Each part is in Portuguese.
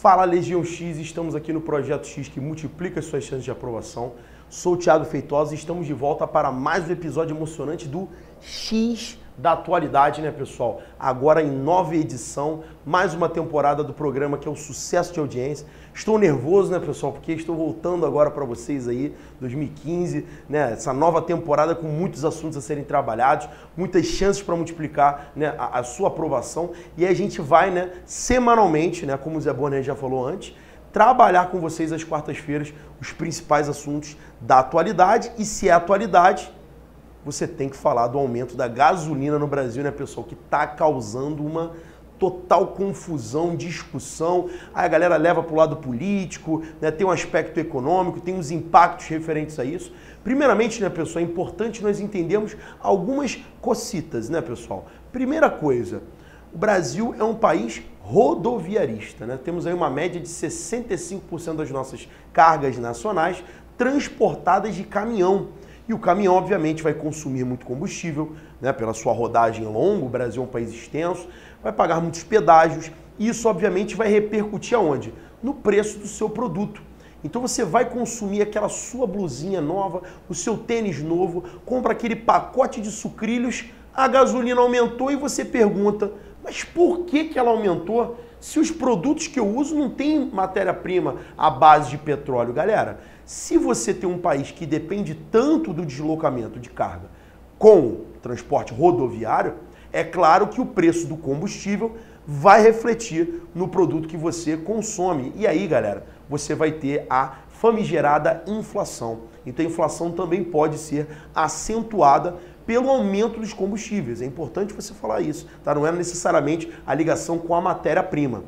Fala Legião X, estamos aqui no Projeto X que multiplica as suas chances de aprovação. Sou o Thiago Feitosa e estamos de volta para mais um episódio emocionante do X da atualidade, né, pessoal? Agora em nova edição, mais uma temporada do programa que é um sucesso de audiência. Estou nervoso, né, pessoal, porque estou voltando agora para vocês aí, 2015, né, essa nova temporada com muitos assuntos a serem trabalhados, muitas chances para multiplicar, né, a sua aprovação. E aí a gente vai, né, semanalmente, né, como o Zé Bonner já falou antes, trabalhar com vocês às quartas-feiras os principais assuntos da atualidade. E se é atualidade, você tem que falar do aumento da gasolina no Brasil, né, pessoal? Que está causando uma total confusão, discussão. Aí a galera leva para o lado político, né, tem um aspecto econômico, tem uns impactos referentes a isso. Primeiramente, né, pessoal, é importante nós entendermos algumas cocitas, né, pessoal? Primeira coisa, o Brasil é um país rodoviarista, né? Temos aí uma média de 65% das nossas cargas nacionais transportadas de caminhão. E o caminhão, obviamente, vai consumir muito combustível, né, pela sua rodagem longa. O Brasil é um país extenso, vai pagar muitos pedágios. E isso, obviamente, vai repercutir aonde? No preço do seu produto. Então você vai consumir aquela sua blusinha nova, o seu tênis novo, compra aquele pacote de sucrilhos, a gasolina aumentou e você pergunta, mas por que ela aumentou se os produtos que eu uso não têm matéria-prima à base de petróleo? Galera, se você tem um país que depende tanto do deslocamento de carga com transporte rodoviário, é claro que o preço do combustível vai refletir no produto que você consome. E aí, galera, você vai ter a famigerada inflação. Então a inflação também pode ser acentuada pelo aumento dos combustíveis. É importante você falar isso, tá? Não é necessariamente a ligação com a matéria-prima.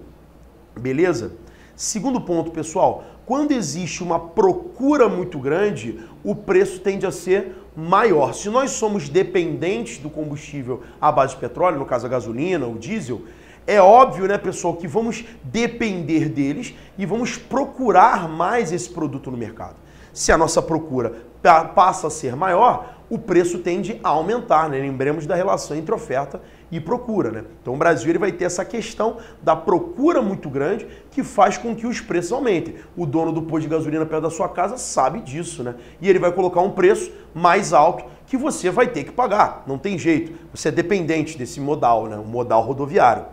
Beleza? Segundo ponto, pessoal, quando existe uma procura muito grande, o preço tende a ser maior. Se nós somos dependentes do combustível à base de petróleo, no caso a gasolina, o diesel, é óbvio, né, pessoal, que vamos depender deles e vamos procurar mais esse produto no mercado. Se a nossa procura passa a ser maior, o preço tende a aumentar, né? Lembremos da relação entre oferta e procura, né? Então o Brasil ele vai ter essa questão da procura muito grande que faz com que os preços aumentem. O dono do posto de gasolina perto da sua casa sabe disso, né? E ele vai colocar um preço mais alto que você vai ter que pagar. Não tem jeito. Você é dependente desse modal, né? O modal rodoviário.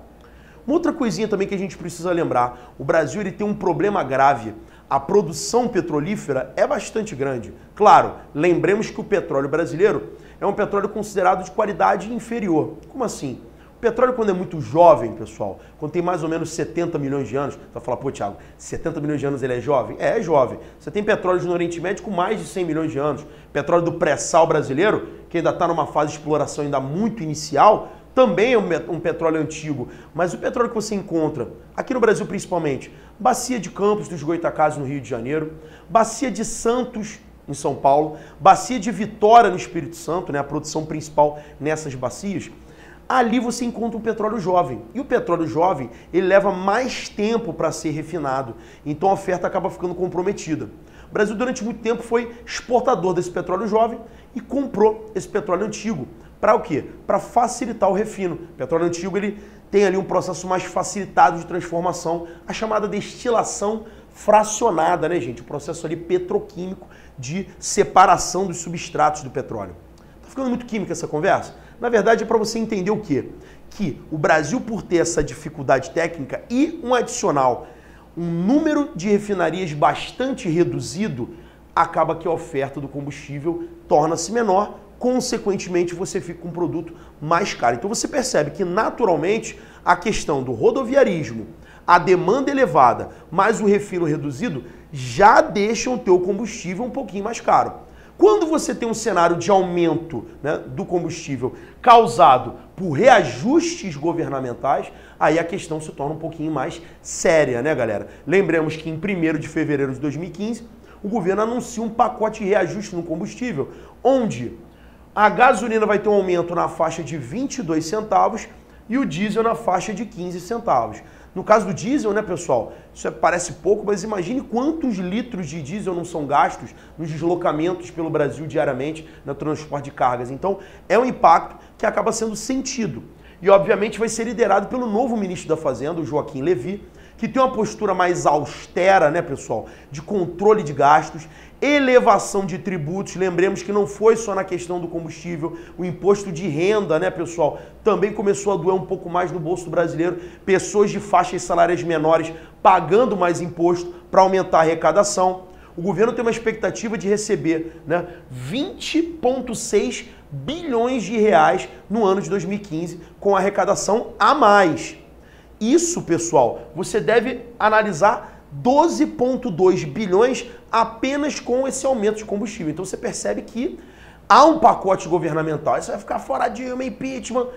Uma outra coisinha também que a gente precisa lembrar, o Brasil ele tem um problema grave. A produção petrolífera é bastante grande. Claro, lembremos que o petróleo brasileiro é um petróleo considerado de qualidade inferior. Como assim? O petróleo, quando é muito jovem, pessoal, quando tem mais ou menos 70 milhões de anos, você vai falar, pô, Thiago, 70 milhões de anos ele é jovem? É jovem. Você tem petróleo no Oriente Médio com mais de 100 milhões de anos. Petróleo do pré-sal brasileiro, que ainda está numa fase de exploração ainda muito inicial, também é um petróleo antigo, mas o petróleo que você encontra, aqui no Brasil principalmente, Bacia de Campos dos Goytacazes no Rio de Janeiro, Bacia de Santos em São Paulo, Bacia de Vitória no Espírito Santo, né, a produção principal nessas bacias, ali você encontra um petróleo jovem. E o petróleo jovem, ele leva mais tempo para ser refinado, então a oferta acaba ficando comprometida. O Brasil durante muito tempo foi exportador desse petróleo jovem e comprou esse petróleo antigo. Para o quê? Para facilitar o refino. O petróleo antigo ele tem ali um processo mais facilitado de transformação, a chamada destilação fracionada, né, gente? O processo ali petroquímico de separação dos substratos do petróleo. Tá ficando muito química essa conversa? Na verdade é para você entender o quê? Que o Brasil, por ter essa dificuldade técnica e um adicional, um número de refinarias bastante reduzido, acaba que a oferta do combustível torna-se menor, consequentemente você fica com um produto mais caro. Então você percebe que naturalmente a questão do rodoviarismo, a demanda elevada, mais o refino reduzido, já deixam o teu combustível um pouquinho mais caro. Quando você tem um cenário de aumento, né, do combustível causado por reajustes governamentais, aí a questão se torna um pouquinho mais séria, né, galera? Lembremos que em 1º de fevereiro de 2015, o governo anuncia um pacote de reajuste no combustível, onde a gasolina vai ter um aumento na faixa de 22 centavos e o diesel na faixa de 15 centavos. No caso do diesel, né, pessoal, isso parece pouco, mas imagine quantos litros de diesel não são gastos nos deslocamentos pelo Brasil diariamente no transporte de cargas. Então, é um impacto que acaba sendo sentido. E, obviamente, vai ser liderado pelo novo ministro da Fazenda, o Joaquim Levy, que tem uma postura mais austera, né, pessoal, de controle de gastos, elevação de tributos. Lembremos que não foi só na questão do combustível, o imposto de renda, né, pessoal, também começou a doer um pouco mais no bolso do brasileiro. Pessoas de faixas salariais menores pagando mais imposto para aumentar a arrecadação. O governo tem uma expectativa de receber, né, 20,6 bilhões de reais no ano de 2015 com arrecadação a mais. Isso, pessoal, você deve analisar 12,2 bilhões apenas com esse aumento de combustível. Então você percebe que há um pacote governamental. Isso vai ficar fora de uma impeachment.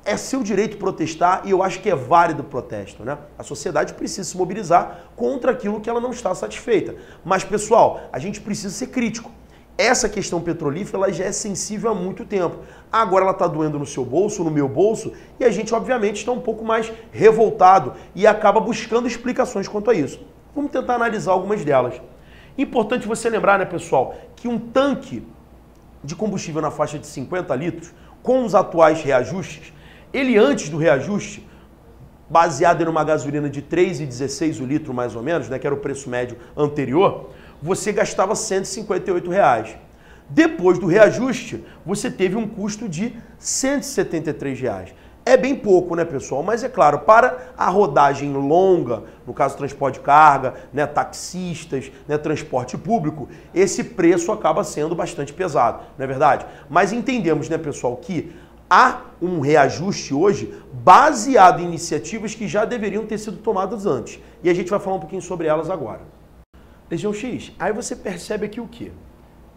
É seu direito protestar e eu acho que é válido o protesto, né? A sociedade precisa se mobilizar contra aquilo que ela não está satisfeita. Mas, pessoal, a gente precisa ser crítico. Essa questão petrolífera ela já é sensível há muito tempo. Agora ela está doendo no seu bolso, no meu bolso, e a gente, obviamente, está um pouco mais revoltado e acaba buscando explicações quanto a isso. Vamos tentar analisar algumas delas. Importante você lembrar, né, pessoal, que um tanque de combustível na faixa de 50 litros, com os atuais reajustes, ele antes do reajuste, baseado em uma gasolina de 3,16 o litro mais ou menos, né, que era o preço médio anterior, você gastava R$ 158. Depois do reajuste, você teve um custo de R$ 173. É bem pouco, né, pessoal? Mas é claro, para a rodagem longa, no caso transporte de carga, né, taxistas, né, transporte público, esse preço acaba sendo bastante pesado, não é verdade? Mas entendemos, né, pessoal, que há um reajuste hoje baseado em iniciativas que já deveriam ter sido tomadas antes. E a gente vai falar um pouquinho sobre elas agora. Legião X, aí você percebe aqui o quê?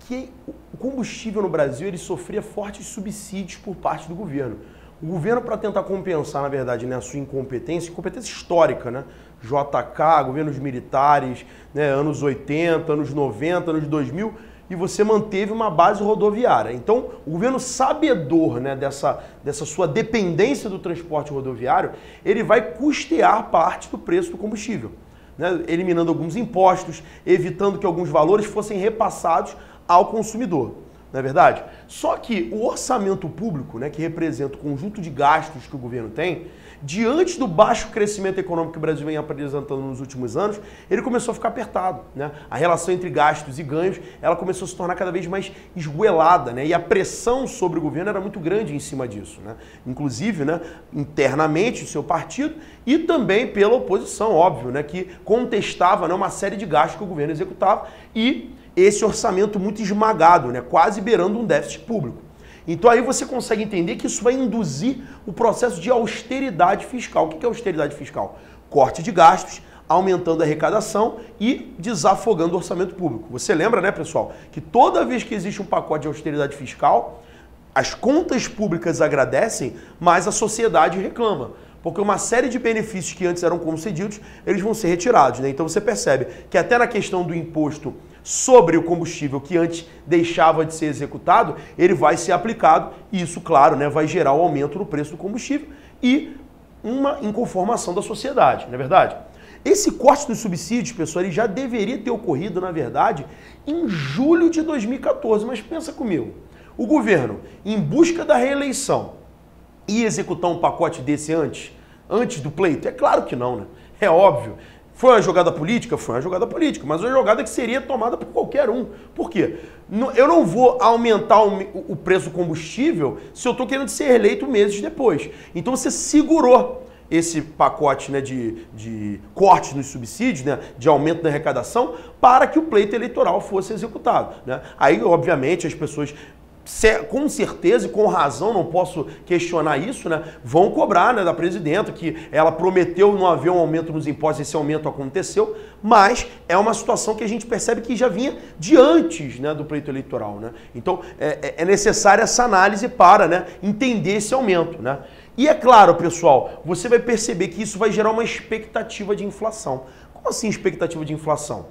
Que o combustível no Brasil ele sofria fortes subsídios por parte do governo. O governo, para tentar compensar, na verdade, né, a sua incompetência histórica, né? JK, governos militares, né, anos 80, anos 90, anos 2000, e você manteve uma base rodoviária. Então, o governo sabedor, né, dessa sua dependência do transporte rodoviário, ele vai custear parte do preço do combustível, né, eliminando alguns impostos, evitando que alguns valores fossem repassados ao consumidor. Não é verdade? Só que o orçamento público, né, que representa o conjunto de gastos que o governo tem, diante do baixo crescimento econômico que o Brasil vem apresentando nos últimos anos, ele começou a ficar apertado, né? A relação entre gastos e ganhos, ela começou a se tornar cada vez mais esgoelada, né? E a pressão sobre o governo era muito grande em cima disso, né? Inclusive, né, internamente, o seu partido e também pela oposição, óbvio, né, que contestava, né, uma série de gastos que o governo executava e esse orçamento muito esmagado, né, quase beirando um déficit público. Então aí você consegue entender que isso vai induzir o processo de austeridade fiscal. O que é austeridade fiscal? Corte de gastos, aumentando a arrecadação e desafogando o orçamento público. Você lembra, né, pessoal, que toda vez que existe um pacote de austeridade fiscal, as contas públicas agradecem, mas a sociedade reclama. Porque uma série de benefícios que antes eram concedidos, eles vão ser retirados, né? Então você percebe que até na questão do imposto sobre o combustível que antes deixava de ser executado, ele vai ser aplicado e isso, claro, né, vai gerar o aumento no preço do combustível e uma inconformação da sociedade, não é verdade? Esse corte dos subsídios, pessoal, ele já deveria ter ocorrido, na verdade, em julho de 2014, mas pensa comigo, o governo, em busca da reeleição, ia executar um pacote desse antes do pleito? É claro que não, né? É óbvio. Foi uma jogada política? Foi uma jogada política, mas uma jogada que seria tomada por qualquer um. Por quê? Eu não vou aumentar o preço do combustível se eu estou querendo ser eleito meses depois. Então você segurou esse pacote, né, de cortes nos subsídios, né, de aumento da arrecadação, para que o pleito eleitoral fosse executado, né? Aí, obviamente, as pessoas, com certeza e com razão, não posso questionar isso, né, vão cobrar, né, da presidenta que ela prometeu não haver um aumento nos impostos, esse aumento aconteceu, mas é uma situação que a gente percebe que já vinha de antes, né, do pleito eleitoral, né? Então é necessária essa análise para, né, entender esse aumento, né? E é claro, pessoal, você vai perceber que isso vai gerar uma expectativa de inflação. Como assim expectativa de inflação?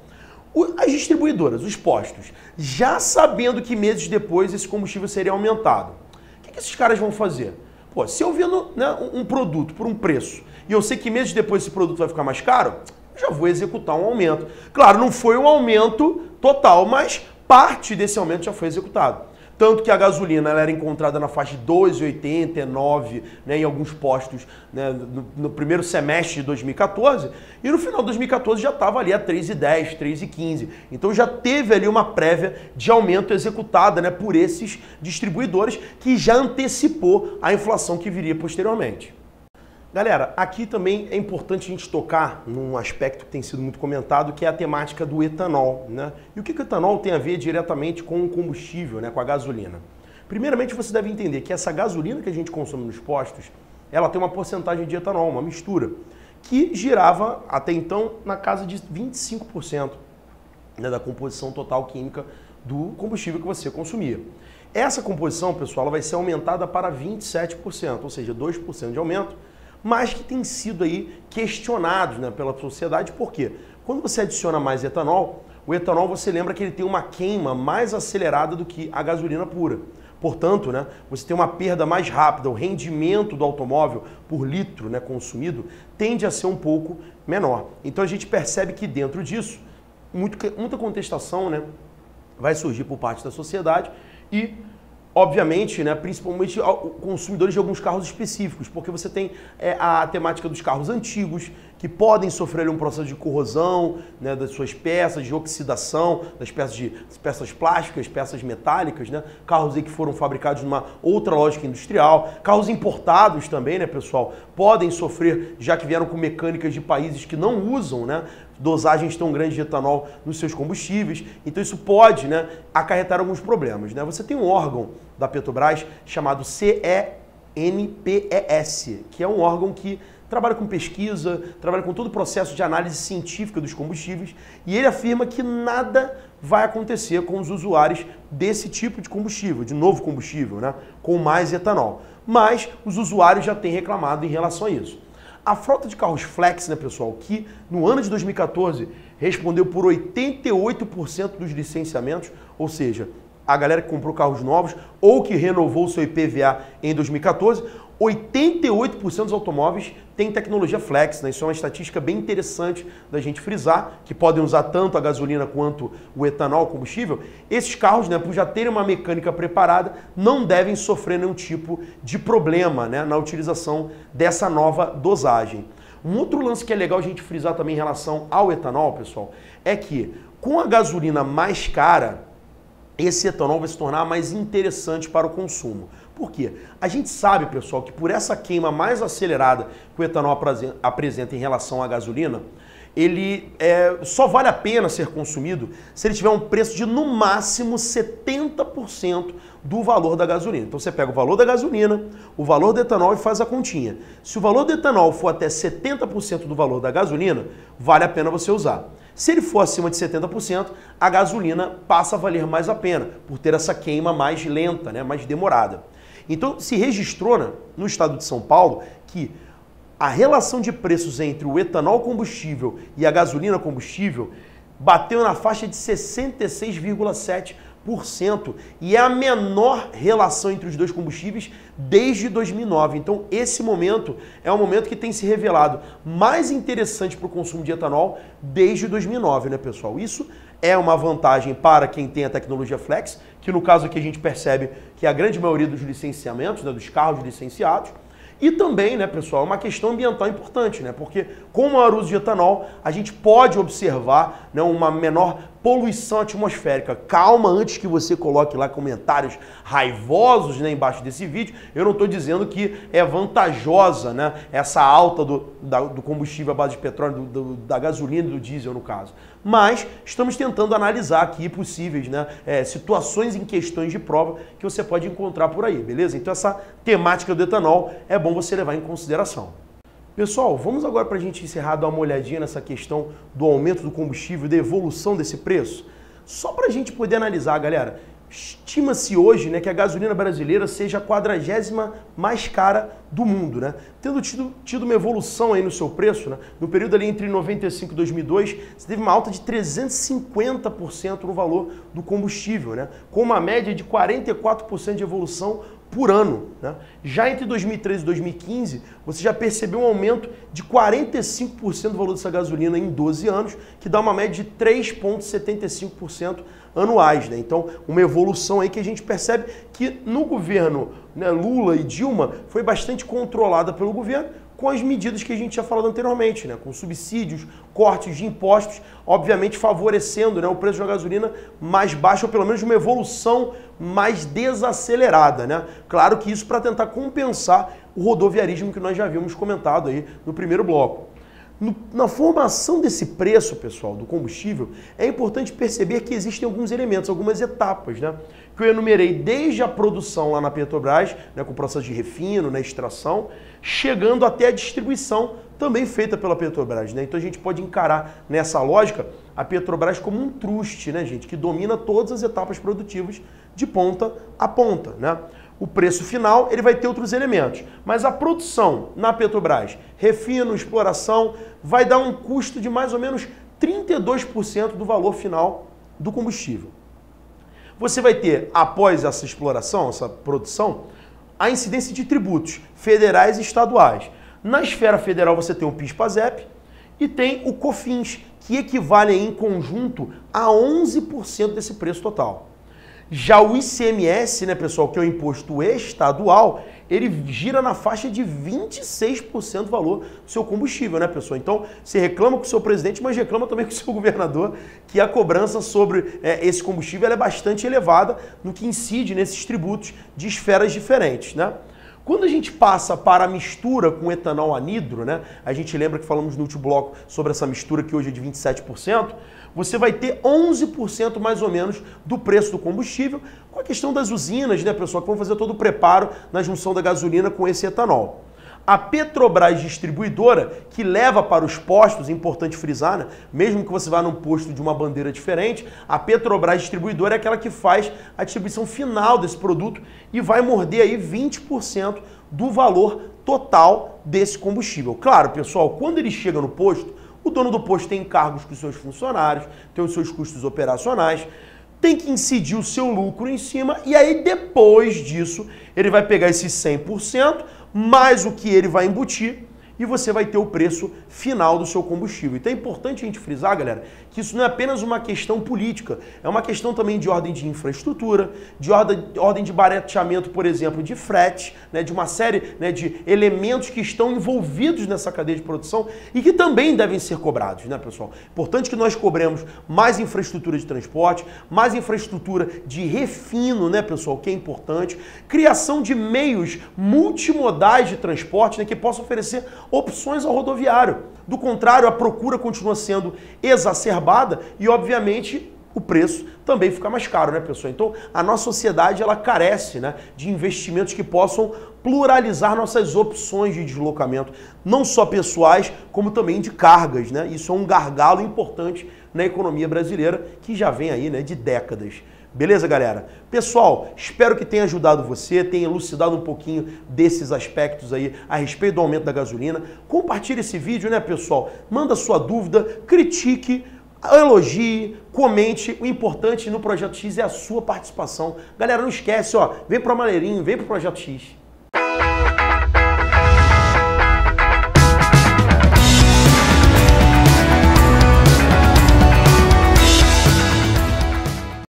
As distribuidoras, os postos, já sabendo que meses depois esse combustível seria aumentado, o que esses caras vão fazer? Pô, se eu vendo, né, um produto por um preço e eu sei que meses depois esse produto vai ficar mais caro, eu já vou executar um aumento. Claro, não foi um aumento total, mas parte desse aumento já foi executado. Tanto que a gasolina ela era encontrada na faixa de 2,89, né, em alguns postos, né, no primeiro semestre de 2014, e no final de 2014 já estava ali a 3,10, 3,15. Então já teve ali uma prévia de aumento executada, né, por esses distribuidores, que já antecipou a inflação que viria posteriormente. Galera, aqui também é importante a gente tocar num aspecto que tem sido muito comentado, que é a temática do etanol, né? E o que o etanol tem a ver diretamente com o combustível, né, com a gasolina? Primeiramente, você deve entender que essa gasolina que a gente consome nos postos, ela tem uma porcentagem de etanol, uma mistura, que girava até então na casa de 25%, né, da composição total química do combustível que você consumia. Essa composição, pessoal, ela vai ser aumentada para 27%, ou seja, 2% de aumento, mas que tem sido aí questionados, né, pela sociedade. Por quê? Quando você adiciona mais etanol, o etanol você lembra que ele tem uma queima mais acelerada do que a gasolina pura. Portanto, né, você tem uma perda mais rápida, o rendimento do automóvel por litro, né, consumido tende a ser um pouco menor. Então a gente percebe que dentro disso, muita contestação, né, vai surgir por parte da sociedade e obviamente, né, principalmente consumidores de alguns carros específicos, porque você tem a temática dos carros antigos, que podem sofrer um processo de corrosão, né, das suas peças, de oxidação, das peças plásticas, peças metálicas, né, carros aí que foram fabricados numa outra lógica industrial, carros importados também, né, pessoal, podem sofrer, já que vieram com mecânicas de países que não usam, né, dosagens tão grandes de etanol nos seus combustíveis, então isso pode, né, acarretar alguns problemas, né? Você tem um órgão da Petrobras chamado CENPES, que é um órgão que trabalha com pesquisa, trabalha com todo o processo de análise científica dos combustíveis, e ele afirma que nada vai acontecer com os usuários desse tipo de combustível, de novo combustível, né, com mais etanol. Mas os usuários já têm reclamado em relação a isso. A frota de carros flex, né, pessoal, que no ano de 2014 respondeu por 88% dos licenciamentos, ou seja, a galera que comprou carros novos ou que renovou o seu IPVA em 2014, 88% dos automóveis têm tecnologia flex, né? Isso é uma estatística bem interessante da gente frisar, que podem usar tanto a gasolina quanto o etanol, combustível. Esses carros, né, por já terem uma mecânica preparada, não devem sofrer nenhum tipo de problema, né, na utilização dessa nova dosagem. Um outro lance que é legal a gente frisar também em relação ao etanol, pessoal, é que com a gasolina mais cara, esse etanol vai se tornar mais interessante para o consumo. Por quê? A gente sabe, pessoal, que por essa queima mais acelerada que o etanol apresenta em relação à gasolina, ele só vale a pena ser consumido se ele tiver um preço de no máximo 70% do valor da gasolina. Então você pega o valor da gasolina, o valor do etanol e faz a continha. Se o valor do etanol for até 70% do valor da gasolina, vale a pena você usar. Se ele for acima de 70%, a gasolina passa a valer mais a pena, por ter essa queima mais lenta, né, mais demorada. Então se registrou, né, no estado de São Paulo que a relação de preços entre o etanol combustível e a gasolina combustível bateu na faixa de 66,7%, e é a menor relação entre os dois combustíveis desde 2009. Então esse momento é um momento que tem se revelado mais interessante para o consumo de etanol desde 2009, né, pessoal? Isso é uma vantagem para quem tem a tecnologia flex, que no caso aqui a gente percebe que a grande maioria dos licenciamentos, né, dos carros licenciados. E também, né, pessoal, é uma questão ambiental importante, né? Porque com o maior uso de etanol, a gente pode observar, né, uma menor poluição atmosférica. Calma antes que você coloque lá comentários raivosos, né, embaixo desse vídeo. Eu não estou dizendo que é vantajosa, né, essa alta do combustível à base de petróleo, da gasolina e do diesel, no caso. Mas estamos tentando analisar aqui possíveis, né, situações em questões de prova que você pode encontrar por aí, beleza? Então essa temática do etanol é bom você levar em consideração. Pessoal, vamos agora para a gente encerrar, dar uma olhadinha nessa questão do aumento do combustível, da evolução desse preço. Só para a gente poder analisar, galera, estima-se hoje, né, que a gasolina brasileira seja a 40ª mais cara do mundo, né? Tendo tido uma evolução aí no seu preço, né? No período ali entre 95 e 2002, você teve uma alta de 350% no valor do combustível, né? Com uma média de 44% de evolução por ano, né? Já entre 2013 e 2015, você já percebeu um aumento de 45% do valor dessa gasolina em 12 anos, que dá uma média de 3,75% anuais, né? Então, uma evolução aí que a gente percebe que no governo, né, Lula e Dilma foi bastante controlada pelo governo com as medidas que a gente já falou anteriormente, né? Com subsídios, cortes de impostos, obviamente favorecendo, né, o preço da gasolina mais baixo, ou pelo menos uma evolução mais desacelerada, né? Claro que isso para tentar compensar o rodoviarismo que nós já havíamos comentado aí no primeiro bloco. Na formação desse preço, pessoal, do combustível, é importante perceber que existem alguns elementos, algumas etapas, né? Que eu enumerei desde a produção lá na Petrobras, né, com o processo de refino, né, extração, chegando até a distribuição, também feita pela Petrobras, né? Então a gente pode encarar nessa lógica a Petrobras como um truste, né, gente, que domina todas as etapas produtivas de ponta a ponta, né? O preço final, ele vai ter outros elementos, mas a produção na Petrobras, refino, exploração, vai dar um custo de mais ou menos 32% do valor final do combustível. Você vai ter, após essa exploração, essa produção, a incidência de tributos federais e estaduais. Na esfera federal você tem o PIS/PASEP e tem o COFINS, que equivale em conjunto a 11% desse preço total. Já o ICMS, né, pessoal, que é o imposto estadual, ele gira na faixa de 26% do valor do seu combustível, né, pessoal? Então, você reclama com o seu presidente, mas reclama também com o seu governador, que a cobrança sobre esse combustível ela é bastante elevada no que incide nesses tributos de esferas diferentes, né? Quando a gente passa para a mistura com etanol anidro, né? A gente lembra que falamos no último bloco sobre essa mistura que hoje é de 27%, você vai ter 11% mais ou menos do preço do combustível, com a questão das usinas, né, pessoal, que vão fazer todo o preparo na junção da gasolina com esse etanol. A Petrobras distribuidora, que leva para os postos, é importante frisar, né? Mesmo que você vá num posto de uma bandeira diferente, a Petrobras distribuidora é aquela que faz a distribuição final desse produto e vai morder aí 20% do valor total desse combustível. Claro, pessoal, quando ele chega no posto, o dono do posto tem encargos com os seus funcionários, tem os seus custos operacionais, tem que incidir o seu lucro em cima e aí depois disso ele vai pegar esses 100%, mais o que ele vai embutir e você vai ter o preço final do seu combustível. Então é importante a gente frisar, galera, que isso não é apenas uma questão política, é uma questão também de ordem de infraestrutura, de ordem de barateamento, por exemplo, de frete, né, de uma série, né, de elementos que estão envolvidos nessa cadeia de produção e que também devem ser cobrados, né, pessoal? Importante que nós cobremos mais infraestrutura de transporte, mais infraestrutura de refino, né, pessoal, que é importante, criação de meios multimodais de transporte, né, que possam oferecer opções ao rodoviário. Do contrário, a procura continua sendo exacerbada e, obviamente, o preço também fica mais caro, né, pessoal? Então, a nossa sociedade, ela carece, né, de investimentos que possam pluralizar nossas opções de deslocamento, não só pessoais, como também de cargas, né? Isso é um gargalo importante na economia brasileira que já vem aí, né, de décadas. Beleza, galera? Pessoal, espero que tenha ajudado você, tenha elucidado um pouquinho desses aspectos aí a respeito do aumento da gasolina. Compartilhe esse vídeo, né, pessoal? Manda sua dúvida, critique, elogie, comente. O importante no Projeto X é a sua participação. Galera, não esquece, ó, vem pro Maneirinho, vem pro Projeto X.